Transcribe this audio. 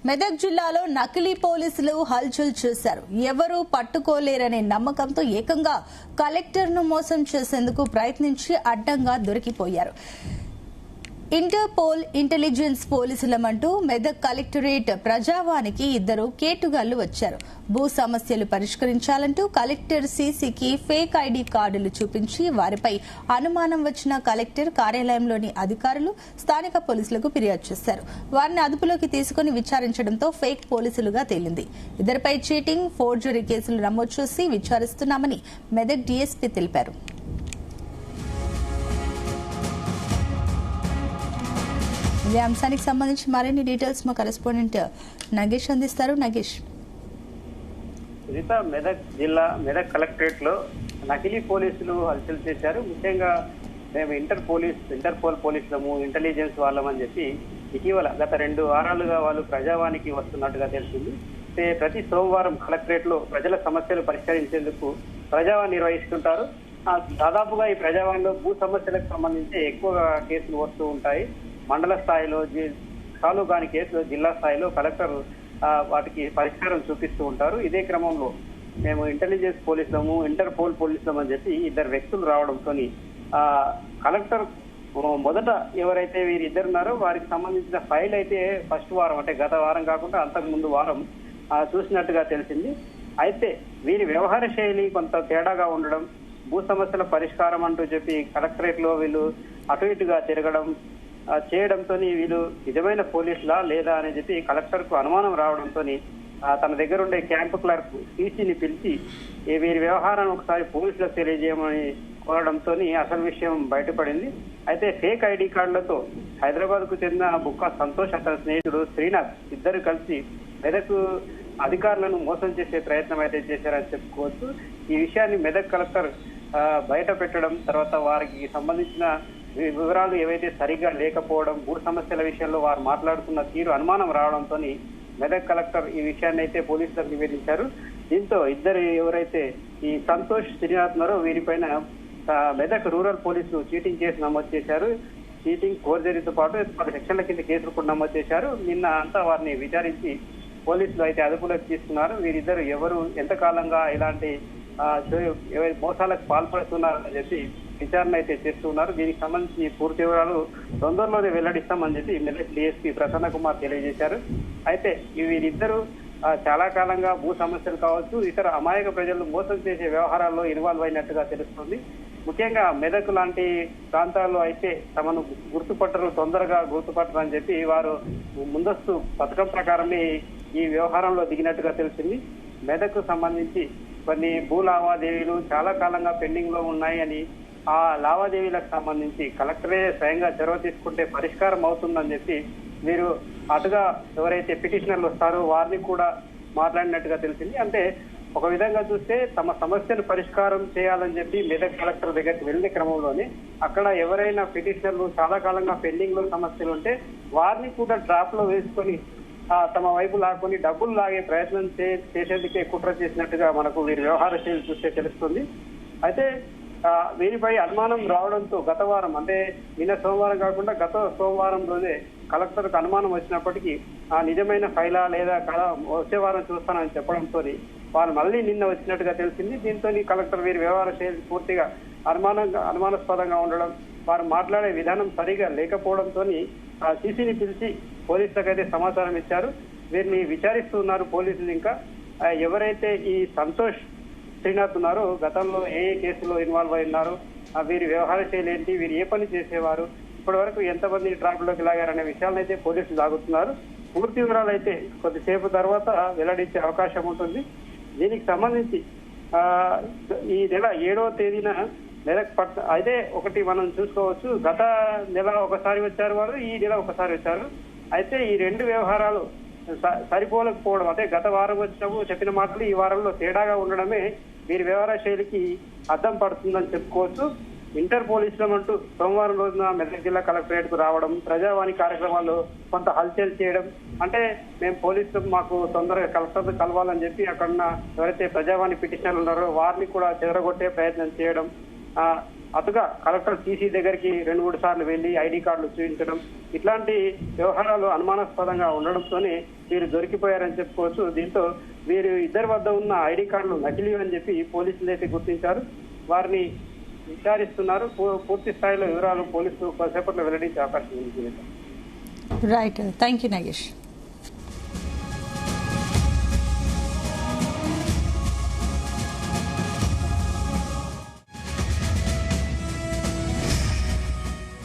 మెదక్ జిల్లాలో నకిలీ పోలీసులు హల్చల్ చేశారు. ఎవరూ పట్టుకోలేరనే నమ్మకంతో ఏకంగా కలెక్టర్ను మోసం చేసేందుకు ప్రయత్నించి అడ్డంగా దొరికిపోయారు. ఇంటర్పోల్ ఇంటెలిజెన్స్ పోలీసులమంటూ మెదక్ కలెక్టరేట్ ప్రజావానికి ఇద్దరు కేటుగాళ్లు వచ్చారు. భూ సమస్యలు పరిష్కరించాలంటూ కలెక్టర్ సీసీకి ఫేక్ ఐడి కార్డులు చూపించి వారిపై అనుమానం వచ్చిన కలెక్టర్ కార్యాలయంలోని అధికారులు స్థానిక పోలీసులకు ఫిర్యాదు చేశారు. వారిని అదుపులోకి తీసుకుని విచారించడంతో ఫేక్ పోలీసులుగా తేలింది. ఇద్దరిపై చీటింగ్, ఫోర్జరీ కేసులు నమోదు చేసి విచారిస్తున్నామని మెదక్ డీఎస్పీ తెలిపారు. ఈ అంశానికి సంబంధించి మరిన్ని డీటెయిల్స్ మా కరెస్పాండెంట్ నగేష్ అందిస్తారు. నగేష్, మెదక్ జిల్లా మెదక్ కలెక్టరేట్ లో నకిలీ పోలీసులు హల్చల్ చేశారు. ముఖ్యంగా మేము ఇంటర్పోల్ పోలీసులము, ఇంటెలిజెన్స్ వాళ్ళమని చెప్పి ఇటీవల గత 2 వారాలుగా వాళ్ళు ప్రజావానికి వస్తున్నట్టుగా తెలిసింది. ప్రతి సోమవారం కలెక్టరేట్ లో ప్రజల సమస్యలు పరిష్కరించేందుకు ప్రజావాణి నిర్వహిస్తుంటారు. దాదాపుగా ఈ ప్రజావాణిలో భూ సమస్యలకు సంబంధించి ఎక్కువగా కేసులు వస్తూ ఉంటాయి. మండల స్థాయిలో సాల్వ్ కాని కేసులు జిల్లా స్థాయిలో కలెక్టర్ వాటికి పరిష్కారం చూపిస్తూ ఉంటారు. ఇదే క్రమంలో మేము ఇంటెలిజెన్స్ పోలీసులము, ఇంటర్పోల్ పోలీసులం అని చెప్పి ఇద్దరు వ్యక్తులు రావడంతో కలెక్టర్ మొదట ఎవరైతే వీరిద్దరున్నారో వారికి సంబంధించిన ఫైల్ అయితే ఫస్ట్ వారం, అంటే గత వారం కాకుండా అంతకు ముందు వారం చూసినట్టుగా తెలిసింది. అయితే వీరి వ్యవహార శైలి కొంత తేడాగా ఉండడం, భూ సమస్యల పరిష్కారం అంటూ చెప్పి కలెక్టరేట్ లో వీళ్ళు అటు ఇటుగా తిరగడం చేయడంతో వీళ్ళు నిజమైన పోలీసులా లేదా అని చెప్పి కలెక్టర్ కు అనుమానం రావడంతో తన దగ్గర ఉండే క్యాంపు క్లర్క్ సీసీని పిలిచి వీరి వ్యవహారాన్ని ఒకసారి పోలీసులకు తెలియజేయమని కోరడంతో అసలు విషయం బయటపడింది. అయితే ఫేక్ ఐడి కార్డులతో హైదరాబాద్ కు చెందిన బుక్కా సంతోష్, అతని స్నేహితుడు శ్రీనాథ్ ఇద్దరు కలిసి మెదక్ అధికారులను మోసం చేసే ప్రయత్నం అయితే చేశారని చెప్పుకోవచ్చు. ఈ విషయాన్ని మెదక్ కలెక్టర్ బయట పెట్టడం, తర్వాత వారికి సంబంధించిన వివరాలు ఏవైతే సరిగ్గా లేకపోవడం, భూ సమస్యల విషయంలో వారు మాట్లాడుతున్న తీరు అనుమానం రావడంతో మెదక్ కలెక్టర్ ఈ విషయాన్ని అయితే పోలీసులకు నివేదించారు. దీంతో ఇద్దరు ఎవరైతే ఈ సంతోష్, శ్రీనాథ్ ఉన్నారో వీరిపైన మెదక్ రూరల్ పోలీసులు చీటింగ్ కేసు నమోదు చేశారు. చీటింగ్, ఫోర్జరీతో పాటు 10 సెక్షన్ల కింద కేసులు కూడా నమోదు చేశారు. నిన్న అంతా వారిని విచారించి పోలీసులు అయితే అదుపులోకి తీసుకున్నారు. వీరిద్దరు ఎవరు, ఎంతకాలంగా ఇలాంటి మోసాలకు పాల్పడుతున్నారని చెప్పి విచారణ అయితే చేస్తున్నారు. దీనికి సంబంధించి పూర్తి వివరాలు తొందరలోనే వెల్లడిస్తామని చెప్పి మెదక్ డీఎస్పీ ప్రసన్న కుమార్ తెలియజేశారు. అయితే వీరిద్దరూ చాలా కాలంగా భూ సమస్యలు కావచ్చు, ఇతర అమాయక ప్రజలు మోసం చేసే వ్యవహారాల్లో ఇన్వాల్వ్ అయినట్టుగా తెలుస్తుంది. ముఖ్యంగా మెదక్ లాంటి ప్రాంతాల్లో అయితే తమను తొందరగా గుర్తుపట్టరు అని చెప్పి వారు ముందస్తు పథకం ప్రకారమే ఈ వ్యవహారంలో దిగినట్టుగా తెలిసింది. మెదక్ సంబంధించి కొన్ని భూ లావాదేవీలు చాలా కాలంగా పెండింగ్ లో ఉన్నాయి అని, ఆ లావాదేవీలకు సంబంధించి కలెక్టరే స్వయంగా చొరవ తీసుకుంటే పరిష్కారం అవుతుందని చెప్పి వీరు అటుగా ఎవరైతే పిటిషనర్లు వస్తారో వారిని కూడా మాట్లాడినట్టుగా తెలిసింది. అంటే ఒక విధంగా చూస్తే తమ సమస్యను పరిష్కారం చేయాలని చెప్పి మెదక్ కలెక్టర్ దగ్గరికి వెళ్లే క్రమంలోనే అక్కడ ఎవరైనా పిటిషనర్లు చాలా కాలంగా పెండింగ్ లో సమస్యలు ఉంటే వారిని కూడా డ్రాప్ లో వేసుకొని తమ వైపు లాక్కొని డబ్బులు లాగే ప్రయత్నం చేసేందుకే కుట్ర చేసినట్టుగా మనకు వీరి వ్యవహార శైలి చూస్తే తెలుస్తుంది. అయితే వీరిపై అనుమానం రావడంతో గత వారం, అంటే నిన్న సోమవారం కాకుండా గత సోమవారంలోనే కలెక్టర్కు అనుమానం వచ్చినప్పటికీ నిజమైన ఫైలా లేదా వచ్చే వారం చూస్తానని చెప్పడంతో వారు మళ్ళీ నిన్న వచ్చినట్టుగా తెలిసింది. దీంతో కలెక్టర్ వీరి వ్యవహార శైలి పూర్తిగా అనుమానాస్పదంగా ఉండడం, వారు మాట్లాడే విధానం సరిగా లేకపోవడంతో సీసీని పిలిచి పోలీసులకు అయితే సమాచారం ఇచ్చారు. వీరిని విచారిస్తూ ఉన్నారు పోలీసులు. ఇంకా ఎవరైతే ఈ సంతోష్, శ్రీనాథ్ ఉన్నారో గతంలో ఏ కేసులో ఇన్వాల్వ్ అయి ఉన్నారు, వీరి వ్యవహార శైలి ఏంటి, వీరు ఏ పని చేసేవారు, ఇప్పటి వరకు ఎంతమంది ట్రాఫిక్లోకి లాగారనే విషయాలను అయితే పోలీసులు లాగుతున్నారు. పూర్తి వివరాలు అయితే కొద్దిసేపు తర్వాత వెల్లడించే అవకాశం ఉంటుంది. దీనికి సంబంధించి ఈ నెల 7వ తేదీన మెదక్ అయితే ఒకటి మనం చూసుకోవచ్చు. గత నెల ఒకసారి వచ్చారు వారు, ఈ నెల ఒకసారి వచ్చారు. అయితే ఈ 2 వ్యవహారాలు సరిపోలేకపోవడం, అంటే గత వారం వచ్చినప్పుడు చెప్పిన మాటలు ఈ వారంలో తేడాగా ఉండడమే వీరి వ్యవహార శైలికి అద్దం పడుతుందని చెప్పుకోవచ్చు. ఇంటర్ పోలీసులం అంటూ సోమవారం రోజున మెదక్ జిల్లా కలెక్టరేట్ కు రావడం, ప్రజావాణి కార్యక్రమాల్లో కొంత హల్చల్ చేయడం, అంటే మేము పోలీసులు మాకు తొందరగా కలెక్టర్ కలవాలని చెప్పి అక్కడ ఎవరైతే ప్రజావాణి పిటిషనర్లు ఉన్నారో వారిని కూడా చెదరగొట్టే ప్రయత్నం చేయడం, అటుగా కలెక్టర్ సీసీ దగ్గరికి 2-3 సార్లు వెళ్లి ఐడి కార్డులు చూపించడం, ఇట్లాంటి వ్యవహారాలు అనుమానాస్పదంగా ఉండడంతోనే వీరు దొరికిపోయారని చెప్పుకోవచ్చు. దీంతో వీరు ఇద్దరి వద్ద ఉన్న ఐడి కార్డులు నకిలీ అని చెప్పి పోలీసులు అయితే గుర్తించారు. వారిని విచారిస్తున్నారు. పూర్తి స్థాయిలో వివరాలు పోలీసులు కొద్దిసేపట్లో వెల్లడించే అవకాశం ఉంది. Right, thank you Nagesh.